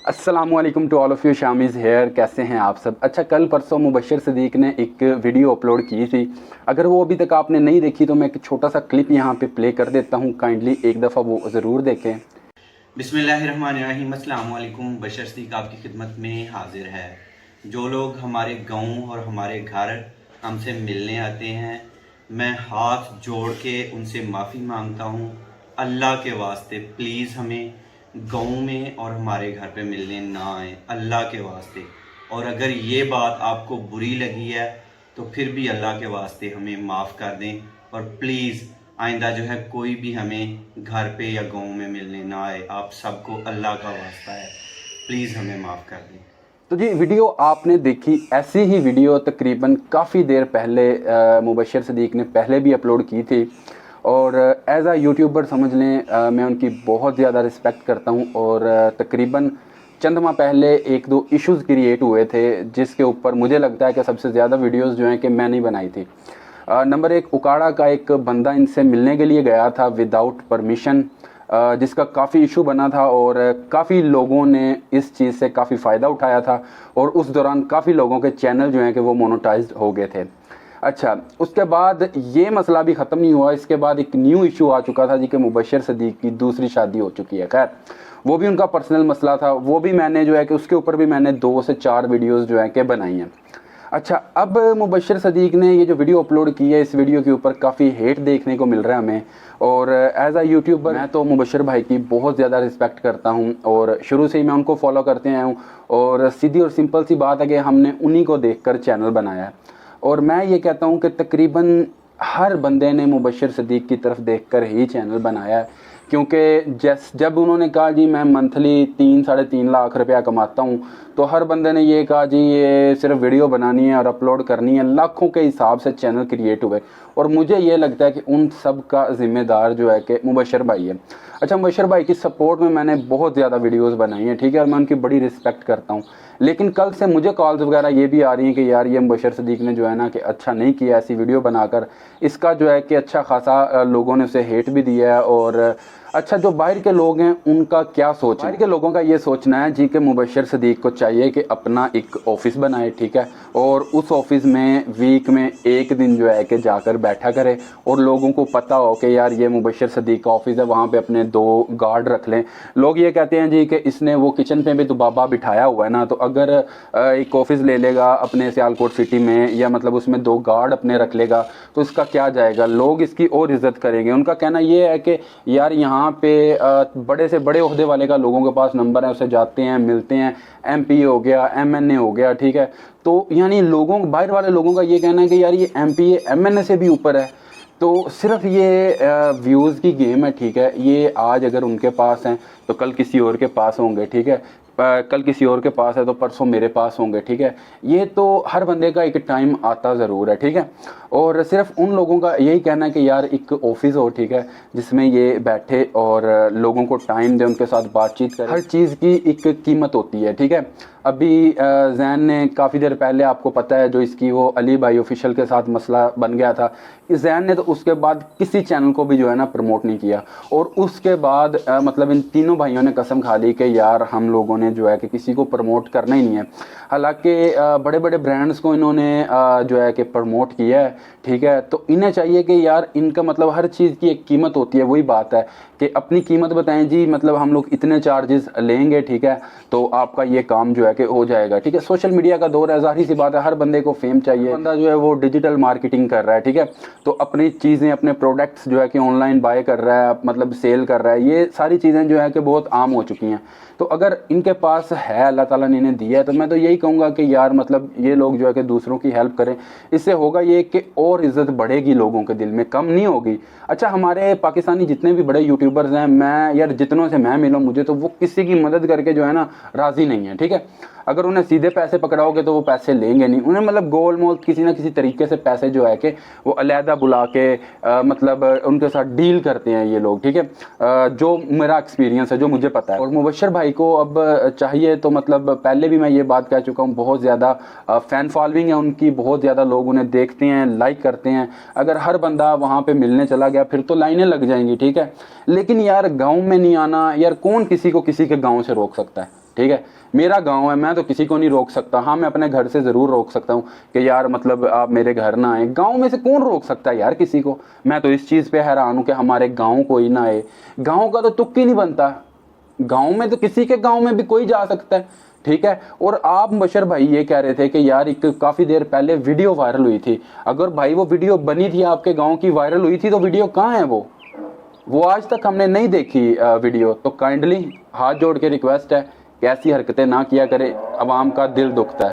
अस्सलामुअलैकुम to all of you. Shamiz here, कैसे हैं आप सब? अच्छा, कल परसों मुबशर सदीक ने एक वीडियो अपलोड की थी। अगर वो अभी तक आपने नहीं देखी तो मैं एक छोटा सा क्लिप यहाँ पे प्ले कर देता हूँ, काइंडली एक दफ़ा वो ज़रूर देखें। बिस्मिल्लाहिर्रहमानिर्रहीम। अस्सलामुअलैकुम। बशर सदीक आपकी खिदमत में हाजिर है। जो लोग हमारे गाँव और हमारे घर हमसे मिलने आते हैं, मैं हाथ जोड़ के उनसे माफ़ी मांगता हूँ। अल्लाह के वास्ते प्लीज़ हमें गाँव में और हमारे घर पे मिलने ना आए, अल्लाह के वास्ते। और अगर ये बात आपको बुरी लगी है तो फिर भी अल्लाह के वास्ते हमें माफ़ कर दें। और प्लीज़ आइंदा जो है कोई भी हमें घर पे या गाँव में मिलने ना आए। आप सबको अल्लाह का वास्ता है, प्लीज़ हमें माफ़ कर दें। तो जी, वीडियो आपने देखी। ऐसी ही वीडियो तकरीबन काफ़ी देर पहले मुबशर सदीक ने पहले भी अपलोड की थी। और एज़ आ यूट्यूबर समझ लें, मैं उनकी बहुत ज़्यादा रिस्पेक्ट करता हूँ। और तकरीबन चंद माह पहले एक दो इश्यूज़ क्रिएट हुए थे जिसके ऊपर मुझे लगता है कि सबसे ज़्यादा वीडियोज़ जो हैं कि मैंने बनाई थी। नंबर एक, उकाड़ा का एक बंदा इनसे मिलने के लिए गया था विदाउट परमिशन, जिसका काफ़ी इशू बना था और काफ़ी लोगों ने इस चीज़ से काफ़ी फ़ायदा उठाया था। और उस दौरान काफ़ी लोगों के चैनल जो हैं कि वो मोनेटाइज्ड हो गए थे। अच्छा, उसके बाद ये मसला भी ख़त्म नहीं हुआ। इसके बाद एक न्यू इशू आ चुका था जी कि मुबशर सदीक की दूसरी शादी हो चुकी है। खैर, वो भी उनका पर्सनल मसला था। वो भी मैंने जो है कि उसके ऊपर भी मैंने 2 से 4 वीडियोज़ जो है कि बनाई हैं। अच्छा, अब मुबशर सदीक ने ये जो वीडियो अपलोड की है, इस वीडियो के ऊपर काफ़ी हेट देखने को मिल रहा है हमें। और एज़ आ यूट्यूबर मैं तो मुबशर भाई की बहुत ज़्यादा रिस्पेक्ट करता हूँ और शुरू से ही मैं उनको फॉलो करते आया हूँ। और सीधी और सिंपल सी बात है कि हमने उन्हीं को देखकर चैनल बनाया है। और मैं ये कहता हूँ कि तकरीबन हर बंदे ने मुबशर सदीक की तरफ देखकर ही चैनल बनाया है। क्योंकि जब उन्होंने कहा जी मैं मंथली 3-3.5 लाख रुपया कमाता हूँ, तो हर बंदे ने ये कहा जी ये सिर्फ वीडियो बनानी है और अपलोड करनी है। लाखों के हिसाब से चैनल क्रिएट हुए और मुझे ये लगता है कि उन सब का ज़िम्मेदार जो है कि मुबशर भाई है। अच्छा, मुबशर भाई की सपोर्ट में मैंने बहुत ज़्यादा वीडियोस बनाई हैं, ठीक है, और मैं उनकी बड़ी रिस्पेक्ट करता हूँ। लेकिन कल से मुझे कॉल्स वगैरह ये भी आ रही हैं कि यार ये मुबशर सदीक ने जो है ना कि अच्छा नहीं किया ऐसी वीडियो बनाकर। इसका जो है कि अच्छा खासा लोगों ने उसे हेट भी दिया है। और अच्छा, जो बाहर के लोग हैं उनका क्या सोच है? बाहर के लोगों का ये सोचना है जी कि मुबशर सदीक को चाहिए कि अपना एक ऑफिस बनाए, ठीक है, और उस ऑफिस में वीक में एक दिन जो है कि जाकर बैठा करे और लोगों को पता हो कि यार ये मुबशर सदीक का ऑफिस है, वहाँ पे अपने 2 गार्ड रख लें। लोग ये कहते हैं जी कि इसने वो किचन पे भी दुबाबा बिठाया हुआ है ना, तो अगर एक ऑफिस ले लेगा अपने सियालकोट सिटी में या मतलब उसमें 2 गार्ड अपने रख लेगा तो इसका क्या जाएगा, लोग इसकी और इज्जत करेंगे। उनका कहना ये है कि यार यहाँ पे बड़े से बड़े ओहदे वाले का लोगों के पास नंबर है, उससे जाते हैं, मिलते हैं। एमपी हो गया, एमएनए हो गया, ठीक है। तो यानी लोगों, बाहर वाले लोगों का ये कहना है कि यार ये एमपी एमएनए से भी ऊपर है। तो सिर्फ ये व्यूज़ की गेम है, ठीक है। ये आज अगर उनके पास हैं तो कल किसी और के पास होंगे, ठीक है। कल किसी और के पास है तो परसों मेरे पास होंगे, ठीक है। ये तो हर बंदे का एक टाइम आता ज़रूर है, ठीक है। और सिर्फ उन लोगों का यही कहना है कि यार एक ऑफिस हो, ठीक है, जिसमें ये बैठे और लोगों को टाइम दे, उनके साथ बातचीत करे। हर चीज़ की एक कीमत होती है, ठीक है। अभी जैन ने काफ़ी देर पहले, आपको पता है, जो इसकी वो अली भाई ऑफिशियल के साथ मसला बन गया था, जैन ने तो उसके बाद किसी चैनल को भी जो है ना प्रमोट नहीं किया। और उसके बाद मतलब इन तीनों भाइयों ने कसम खा ली कि यार हम लोगों ने जो है कि किसी को प्रमोट करना ही नहीं है। हालांकि बड़े बड़े ब्रांड्स को इन्होंने जो है कि प्रमोट किया है, ठीक है। तो इन्हें चाहिए कि यार इनका मतलब हर चीज़ की एक कीमत होती है। वही बात है कि अपनी कीमत बताएं जी, मतलब हम लोग इतने चार्जेस लेंगे, ठीक है, तो आपका ये काम जो है कि हो जाएगा, ठीक है। सोशल मीडिया का दौर है, जाहिर सी बात है, हर बंदे को फेम चाहिए। बंदा जो है वो डिजिटल मार्केटिंग कर रहा है, ठीक है, तो अपनी चीज़ें, अपने प्रोडक्ट्स जो है कि ऑनलाइन बाय कर रहा है, मतलब सेल कर रहा है। ये सारी चीज़ें जो है कि बहुत आम हो चुकी हैं। तो अगर इनके पास है, अल्लाह ताला ने इन्हें दिया है, तो मैं तो यही कहूँगा कि यार मतलब ये लोग जो है कि दूसरों की हेल्प करें। इससे होगा ये कि और इज़्ज़त बढ़ेगी लोगों के दिल में, कम नहीं होगी। अच्छा, हमारे पाकिस्तानी जितने भी बड़े यूट्यूबर्स हैं, मैं यार जितनों से मैं मिला, मुझे तो वो किसी की मदद करके जो है ना राज़ी नहीं है, ठीक है। अगर उन्हें सीधे पैसे पकड़ाओगे तो वो पैसे लेंगे नहीं। उन्हें मतलब गोल मोल किसी ना किसी तरीके से पैसे जो है कि वो अलहदा बुला के मतलब उनके साथ डील करते हैं ये लोग, ठीक है। जो मेरा एक्सपीरियंस है, जो मुझे पता है। और मुबशर भाई को अब चाहिए तो मतलब पहले भी मैं ये बात कह चुका हूँ, बहुत ज़्यादा फ़ैन फॉलोइंग है उनकी, बहुत ज़्यादा लोग उन्हें देखते हैं, लाइक करते हैं। अगर हर बंदा वहाँ पे मिलने चला गया फिर तो लाइनें लग जाएंगी, ठीक है। लेकिन यार गाँव में नहीं आना, यार कौन किसी को किसी के गाँव से रोक सकता है? ठीक है, मेरा गांव है, मैं तो किसी को नहीं रोक सकता। हाँ, मैं अपने घर से ज़रूर रोक सकता हूँ कि यार मतलब आप मेरे घर ना आए। गांव में से कौन रोक सकता है यार किसी को। मैं तो इस चीज़ पे हैरान हूँ कि हमारे गांव कोई ना आए। गांव का तो तुक ही नहीं बनता। गांव में तो किसी के गांव में भी कोई जा सकता है, ठीक है। और आप मुबशर भाई ये कह रहे थे कि यार एक काफ़ी देर पहले वीडियो वायरल हुई थी। अगर भाई वो वीडियो बनी थी आपके गाँव की, वायरल हुई थी, तो वीडियो कहाँ है वो आज तक हमने नहीं देखी वीडियो। तो काइंडली हाथ जोड़ के रिक्वेस्ट है कि ऐसी हरकतें ना किया करें, अवाम का दिल दुखता है।